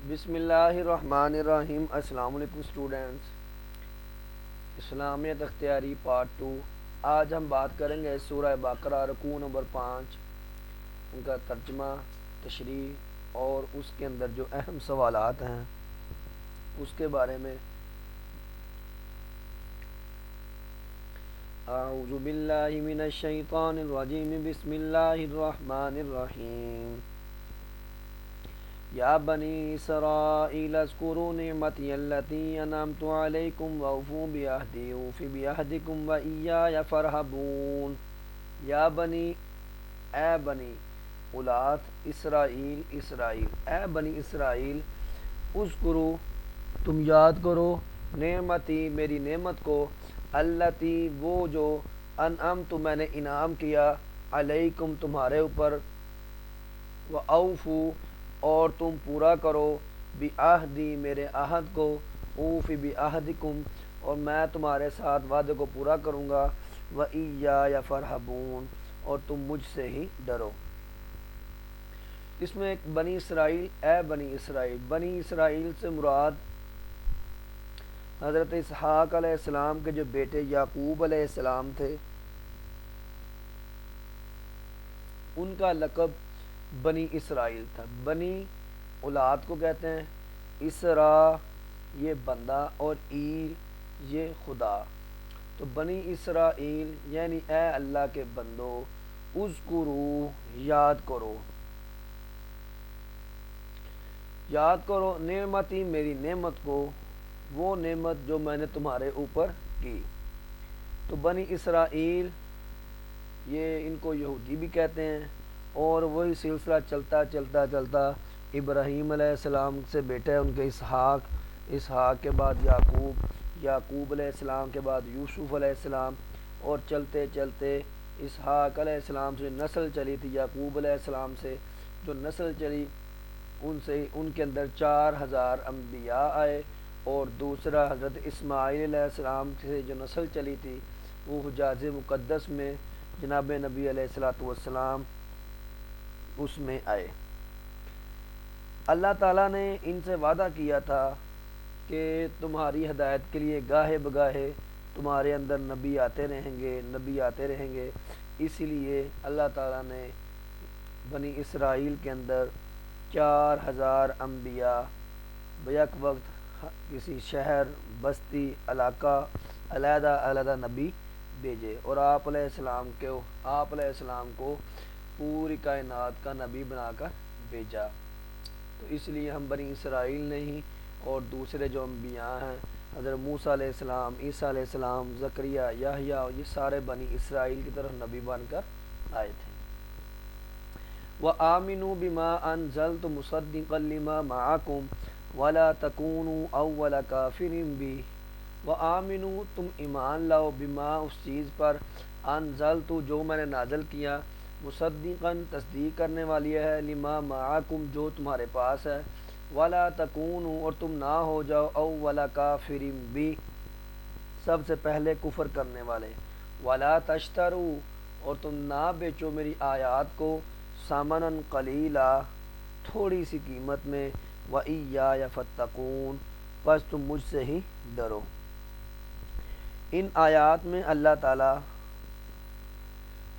بسم اللہ الرحمن الرحیم۔ السلام علیکم اسٹوڈنٹس، اسلامیت اختیاری پارٹ 2۔ آج ہم بات کریں گے سورہ بقرہ رکوع نمبر 5، ان کا ترجمہ، تشریح اور اس کے اندر جو اہم سوالات ہیں اس کے بارے میں۔ اعوذ باللہ من الشیطان الرجیم، بسم اللہ الرحمن الرحیم۔ یا بنی اسرائیل اذکروا نعمتی التی انعمت علیکم واوفوا بعہدی اوف بعہدکم وایای فارہبون۔ یا بنی، اے بنی اولاد اسرائیل، اے بنی اسرائیل، اذکروا، تم یاد کرو، نعمتی، میری نعمت کو، التی، وہ جو، انعمت، میں نے انعام کیا، علیکم، تمہارے اوپر، واوفوا، اور تم پورا کرو، بعہدی، میرے عہد کو، اوف بعہدکم، اور میں تمہارے ساتھ وعدے کو پورا کروں گا، وایای فارہبون، اور تم مجھ سے ہی ڈرو۔ اس میں ایک بنی اسرائیل، اے بنی اسرائیل، بنی اسرائیل سے مراد حضرت اسحاق علیہ السلام کے جو بیٹے یعقوب علیہ السلام تھے، ان کا لقب بنی اسرائیل تھا۔ بنی اولاد کو کہتے ہیں، اسرا یہ بندہ، اور ایل یہ خدا۔ تو بنی اسرائیل یعنی اے اللہ کے بندو، اذکروا، یاد کرو، یاد کرو، نعمتی، میری نعمت کو، وہ نعمت جو میں نے تمہارے اوپر کی۔ تو بنی اسرائیل یہ ان کو یہودی بھی کہتے ہیں، اور وہی سلسلہ چلتا چلتا ابراہیم علیہ السلام سے بیٹا ہے ان کے اسحاق کے بعد یعقوب علیہ السلام کے بعد یوسف علیہ السلام، اور چلتے چلتے اسحاق علیہ السلام سے نسل چلی تھی، یعقوب علیہ السلام سے جو نسل چلی، ان کے اندر 4000 انبیاء آئے، اور دوسرا حضرت اسماعیل علیہ السلام سے جو نسل چلی تھی وہ حجاز مقدس میں جناب نبی علیہ السلام اس میں آئے۔ اللہ تعالیٰ نے ان سے وعدہ کیا تھا کہ تمہاری ہدایت کے لیے گاہے بگاہے تمہارے اندر نبی آتے رہیں گے، اسی لیے اللہ تعالیٰ نے بنی اسرائیل کے اندر 4000 انبیاء بیک وقت کسی شہر، بستی، علاقہ، علیحدہ نبی بھیجے، اور آپ علیہ السلام کو پوری کائنات کا نبی بنا کر بھیجا۔ تو اس لیے ہم بنی اسرائیل نہیں، اور دوسرے جو انبیاء ہیں حضرت موسیٰ علیہ السلام، عیسیٰ علیہ السلام، زکریا، یحییٰ، یہ سارے بنی اسرائیل کی طرف نبی بن کر آئے تھے۔ وَآمِنُوا بِمَا أَنزَلْتُ مُصَدِّقًا لِمَا مَعَكُمْ وَلَا تَكُونُوا أَوَّلَ كَافِرٍ بِهِ۔ وَآمِنُوا، تم ایمان لاؤ، بما، اس چیز پر، انزلت، جو میں نے نازل کیا، مصدقاً، تصدیق کرنے والی ہے، لما معکم، جو تمہارے پاس ہے، ولا تکونوا، اور تم نہ ہو جاؤ، اول کافر بھی، سب سے پہلے کفر کرنے والے، ولا تشتروا، اور تم نہ بیچو میری آیات کو، ثمنا قلیلا، تھوڑی سی قیمت میں، وایای فاتقون، پس تم مجھ سے ہی ڈرو۔ ان آیات میں اللہ تعالیٰ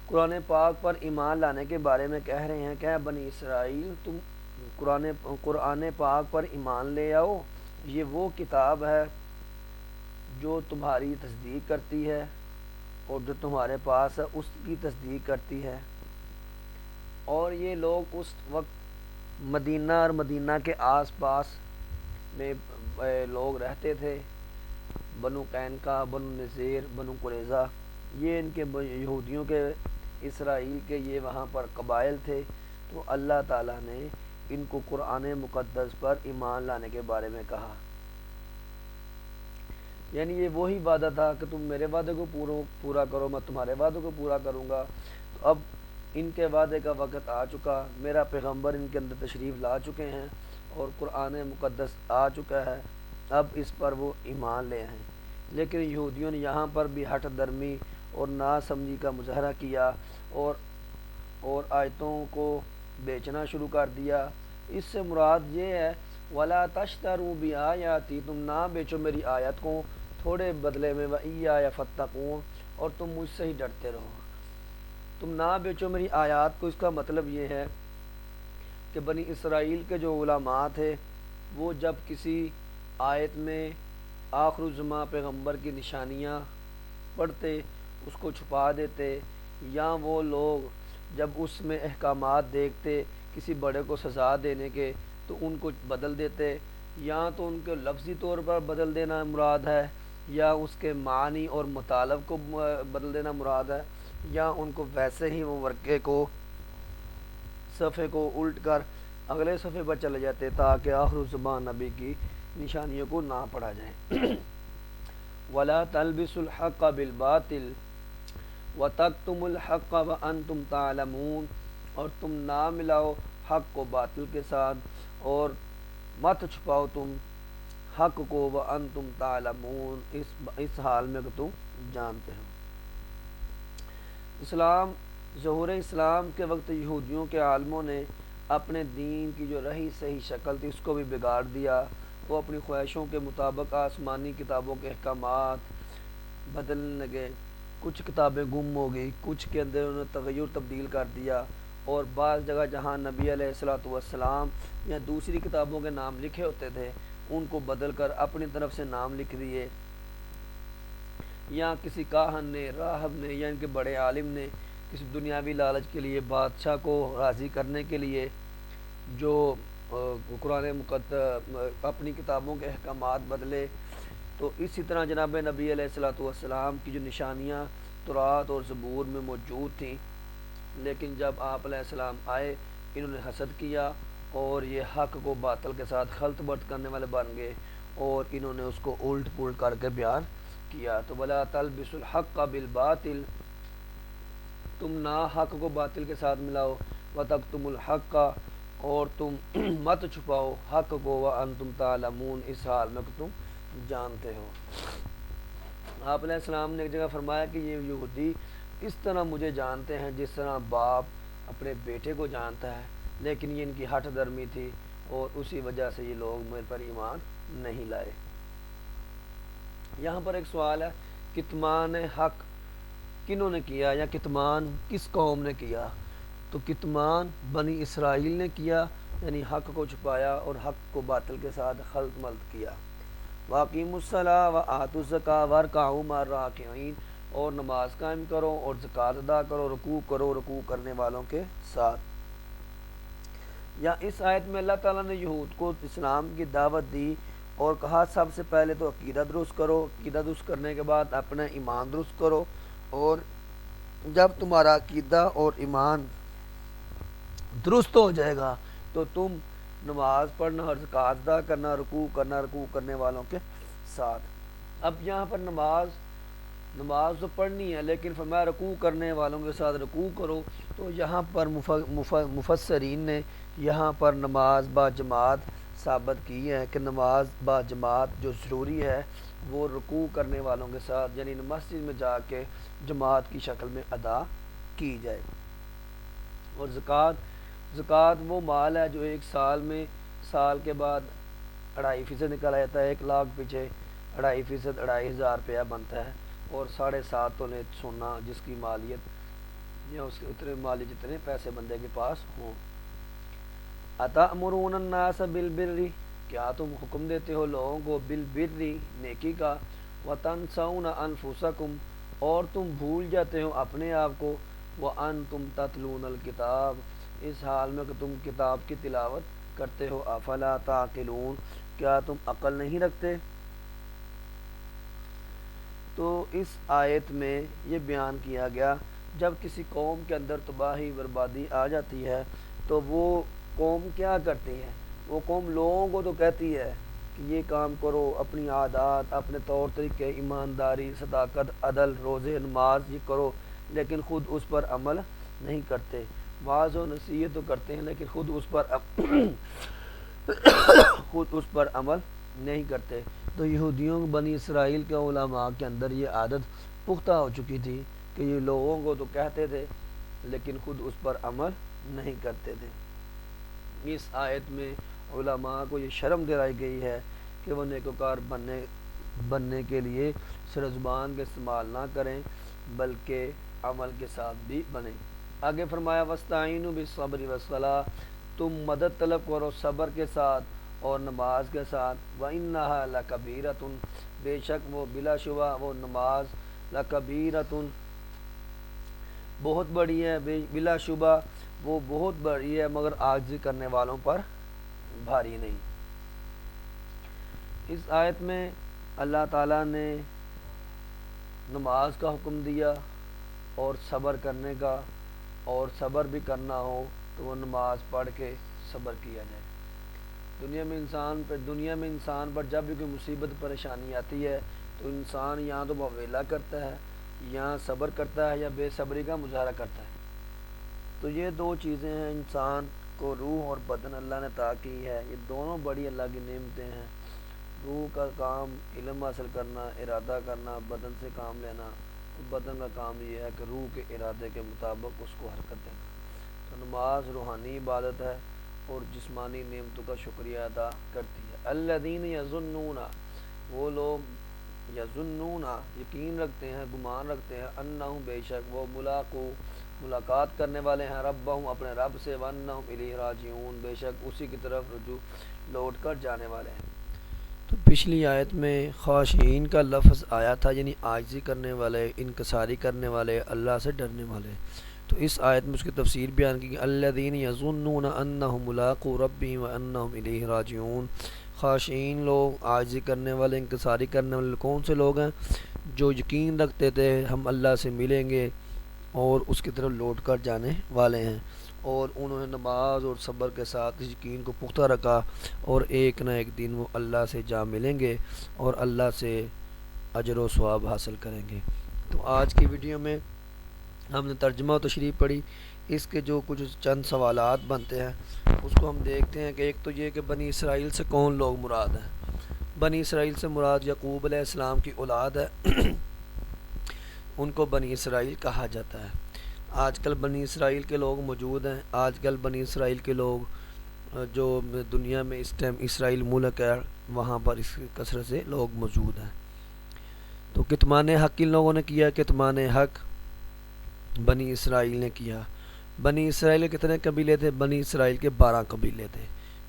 قرآن پاک پر ایمان لانے کے بارے میں کہہ رہے ہیں کہ بنی اسرائیل، تم قرآن پاک پر ایمان لے آؤ، یہ وہ کتاب ہے جو تمہاری تصدیق کرتی ہے، اور جو تمہارے پاس ہے اس کی تصدیق کرتی ہے۔ اور یہ لوگ اس وقت مدینہ اور مدینہ کے آس پاس میں لوگ رہتے تھے، بنو قینقاع، بنو نذیر، بنو قریظہ، یہ ان کے یہودیوں کے، اسرائیل کے یہ وہاں پر قبائل تھے۔ تو اللہ تعالیٰ نے ان کو قرآن مقدس پر ایمان لانے کے بارے میں کہا، یعنی یہ وہی وعدہ تھا کہ تم میرے وعدے کو پورا کرو، میں تمہارے وعدے کو پورا کروں گا۔ تو اب ان کے وعدے کا وقت آ چکا، میرا پیغمبر ان کے اندر تشریف لا چکے ہیں، اور قرآن مقدس آ چکا ہے، اب اس پر وہ ایمان لے آئیں۔ لیکن یہودیوں نے یہاں پر بھی ہٹ درمی اور ناسمجھی کا مظاہرہ کیا، اور آیتوں کو بیچنا شروع کر دیا۔ اس سے مراد یہ ہے ولا تشتروا بآیاتی، تم نہ بیچو میری آیت کو تھوڑے بدلے میں، وإیایا فاتقون، اور تم مجھ سے ہی ڈرتے رہو۔ تم نہ بیچو میری آیات کو، اس کا مطلب یہ ہے کہ بنی اسرائیل کے جو علماء تھے وہ جب کسی آیت میں آخر الزماں پیغمبر کی نشانیاں پڑھتے اس کو چھپا دیتے، یا وہ لوگ جب اس میں احکامات دیکھتے کسی بڑے کو سزا دینے کے تو ان کو بدل دیتے، یا تو ان کے لفظی طور پر بدل دینا مراد ہے، یا اس کے معنی اور مطالب کو بدل دینا مراد ہے، یا ان کو ویسے ہی وہ ورقے کو صفحے کو الٹ کر اگلے صفحے پر چلے جاتے تاکہ آخر الزمان نبی کی نشانیوں کو نہ پڑھا جائے۔ ولا تلبسوا الحق بالباطل وتکتموا الحق وانتم تعلمون، اور تم نہ ملاؤ حق کو باطل کے ساتھ اور مت چھپاؤ تم حق کو، وانتم تعلمون، اس حال میں کہ تم جانتے ہو۔ ظہور اسلام کے وقت یہودیوں کے عالموں نے اپنے دین کی جو رہی صحیح شکل تھی اس کو بھی بگاڑ دیا۔ وہ اپنی خواہشوں کے مطابق آسمانی کتابوں کے احکامات بدلنے لگے، کچھ کتابیں گم ہو گئی، کچھ کے اندر انہوں نے تغیر تبدیل کر دیا، اور بعض جگہ جہاں نبی علیہ الصلوۃ والسلام یا دوسری کتابوں کے نام لکھے ہوتے تھے ان کو بدل کر اپنی طرف سے نام لکھ دیے، یا کسی کاہن نے، راہب نے، یا ان کے بڑے عالم نے کسی دنیاوی لالچ کے لیے، بادشاہ کو راضی کرنے کے لیے جو قرآن مقدس اپنی کتابوں کے احکامات بدلے۔ تو اسی طرح جناب نبی علیہ الصلوۃ والسلام کی جو نشانیاں تورات اور زبور میں موجود تھیں، لیکن جب آپ علیہ السلام آئے انہوں نے حسد کیا اور یہ حق کو باطل کے ساتھ خلط برت کرنے والے بن گئے، اور انہوں نے اس کو الٹ پلٹ کر کے بیان کیا۔ تو ولا تلبسوا الحق بالباطل، تم نہ حق کو باطل کے ساتھ ملاؤ، وتکتموا الحق، اور تم مت چھپاؤ حق کو، وانتم تعلمون، اس حال میں کہ تم جانتے ہو۔ آپ علیہ السلام نے ایک جگہ فرمایا کہ یہ یہودی اس طرح مجھے جانتے ہیں جس طرح باپ اپنے بیٹے کو جانتا ہے، لیکن یہ ان کی ہٹ درمی تھی اور اسی وجہ سے یہ لوگ میرے پر ایمان نہیں لائے۔ یہاں پر ایک سوال ہے، کتمان حق کنہوں نے کیا، یا کتمان کس قوم نے کیا؟ تو کتمان بنی اسرائیل نے کیا، یعنی حق کو چھپایا اور حق کو باطل کے ساتھ خلط ملط کیا۔ وَأَقِیمُوا الصَّلَاةَ وَآتُوا الزَّکَاةَ وَارْکَعُوا مَعَ الرَّاکِعِینَ، اور نماز قائم کرو اور زکوٰۃ ادا کرو، رکوع کرنے والوں کے ساتھ۔ یا اس آیت میں اللہ تعالیٰ نے یہود کو اسلام کی دعوت دی اور کہا سب سے پہلے تو عقیدہ درست کرو، عقیدہ درست کرنے کے بعد اپنا ایمان درست کرو، اور جب تمہارا عقیدہ اور ایمان درست ہو جائے گا تو تم نماز پڑھنا اور زکوٰۃ ادا کرنا، رکوع کرنے والوں کے ساتھ۔ اب یہاں پر نماز تو پڑھنی ہے، لیکن فرمایا رکوع کرنے والوں کے ساتھ رکوع کرو، تو یہاں پر مفسرین نے یہاں پر نماز با جماعت ثابت کی ہے کہ نماز با جماعت جو ضروری ہے وہ رکوع کرنے والوں کے ساتھ، یعنی مسجد میں جا کے جماعت کی شکل میں ادا کی جائے۔ اور زکوٰۃ وہ مال ہے جو ایک سال کے بعد 2.5% نکالا جاتا ہے، 1 لاکھ پیچھے 2.5%، 2,500 روپیہ بنتا ہے، اور 7.5 تولے سونا جس کی مالیت یا اس کے اتنے مالی جتنے پیسے بندے کے پاس ہوں۔ أَتَأْمُرُونَ النَّاسَ بِالْبِرِّ، کیا تم حکم دیتے ہو لوگوں کو بالبر، نیکی کا، وَتَنْسَوْنَ أَنفُسَكُمْ، اور تم بھول جاتے ہو اپنے آپ کو، وَأَنْتُمْ تَتْلُونَ الْكِتَابَ، اس حال میں کہ تم کتاب کی تلاوت کرتے ہو، أَفَلَا تَعْقِلُونَ، کیا تم عقل نہیں رکھتے؟ تو اس آیت میں یہ بیان کیا گیا جب کسی قوم کے اندر تباہی بربادی آ جاتی ہے تو وہ قوم کیا کرتی ہے؟ وہ قوم لوگوں کو تو کہتی ہے کہ یہ کام کرو، اپنی عادات، اپنے طور طریقے، ایمانداری، صداقت، عدل، روزے، نماز یہ کرو، لیکن خود اس پر عمل نہیں کرتے۔ واعظ و نصیحت تو کرتے ہیں لیکن خود اس پر عمل نہیں کرتے۔ تو یہودیوں بنی اسرائیل کے علماء کے اندر یہ عادت پختہ ہو چکی تھی کہ یہ لوگوں کو تو کہتے تھے لیکن خود اس پر عمل نہیں کرتے تھے۔ اس آیت میں علماء کو یہ شرم دلائی گئی ہے کہ وہ نیکوکار بننے کے لیے صرف زبان کا استعمال نہ کریں بلکہ عمل کے ساتھ بھی بنیں۔ آگے فرمایا وَاسْتَعِینُوا بِالصَّبْرِ وَالصَّلَاةِ، تم مدد طلب کرو صبر کے ساتھ اور نماز کے ساتھ۔ وَإِنَّهَا لَكَبِیرَةٌ، بے شک وہ بلا شبہ وہ نماز لَكَبِیرَةٌ بہت بڑی ہے، بلا شبہ وہ بہت بڑی ہے مگر عاجزی کرنے والوں پر بھاری نہیں۔ اس آیت میں اللہ تعالیٰ نے نماز کا حکم دیا اور صبر کرنے کا، اور صبر بھی کرنا ہو تو وہ نماز پڑھ کے صبر کیا جائے۔ دنیا میں انسان پر جب بھی کوئی مصیبت پریشانی آتی ہے تو انسان یا تو بویلا کرتا ہے یا صبر کرتا ہے یا بے صبری کا مظاہرہ کرتا ہے۔ تو یہ دو چیزیں ہیں، انسان کو روح اور بدن اللہ نے عطا کی ہے، یہ دونوں بڑی اللہ کی نعمتیں ہیں۔ روح کا کام علم حاصل کرنا، ارادہ کرنا، بدن سے کام لینا، بدن کا کام یہ ہے کہ روح کے ارادے کے مطابق اس کو حرکت دینا۔ تو نماز روحانی عبادت ہے اور جسمانی نعمتوں کا شکریہ ادا کرتی ہے۔ الذین یظنون، وہ لوگ یظنون یقین رکھتے ہیں، گمان رکھتے ہیں، انہم بے شک وہ ملاقات کرنے والے ہیں، ربہم اپنے رب سے، وانہم الیہ راجعون بے شک اسی کی طرف رجوع لوٹ کر جانے والے ہیں۔ تو پچھلی آیت میں خاشعین کا لفظ آیا تھا، یعنی عاجزی کرنے والے، انکساری کرنے والے، اللہ سے ڈرنے والے۔ تو اس آیت میں اس کی تفسیر بیان کی کہ الذین یظنون انہم ملاقو ربہم وانہم الیہ راجعون، خاشعین لوگ، عاجزی کرنے والے، انکساری کرنے والے کون سے لوگ ہیں؟ جو یقین رکھتے تھے ہم اللہ سے ملیں گے اور اس کی طرف لوٹ کر جانے والے ہیں، اور انہوں نے نماز اور صبر کے ساتھ اس یقین کو پختہ رکھا، اور ایک نہ ایک دن وہ اللہ سے جا ملیں گے اور اللہ سے اجر و ثواب حاصل کریں گے۔ تو آج کی ویڈیو میں ہم نے ترجمہ و تشریح پڑھی، اس کے جو کچھ چند سوالات بنتے ہیں اس کو ہم دیکھتے ہیں کہ ایک تو یہ کہ بنی اسرائیل سے کون لوگ مراد ہیں؟ بنی اسرائیل سے مراد یعقوب علیہ السلام کی اولاد ہے، ان کو بنی اسرائیل کہا جاتا ہے۔ آج کل بنی اسرائیل کے لوگ موجود ہیں، آج کل بنی اسرائیل کے لوگ جو دنیا میں اس ٹائم اسرائیل ملک ہے وہاں پر اس کثرت سے لوگ موجود ہیں۔ تو کتمان حق ان لوگوں نے کیا، کتمان حق بنی اسرائیل نے کیا۔ بنی اسرائیل کے کتنے قبیلے تھے؟ بنی اسرائیل کے 12 قبیلے تھے۔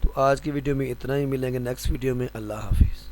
تو آج کی ویڈیو میں اتنا ہی، ملیں گے نیکسٹ ویڈیو میں۔ اللہ حافظ۔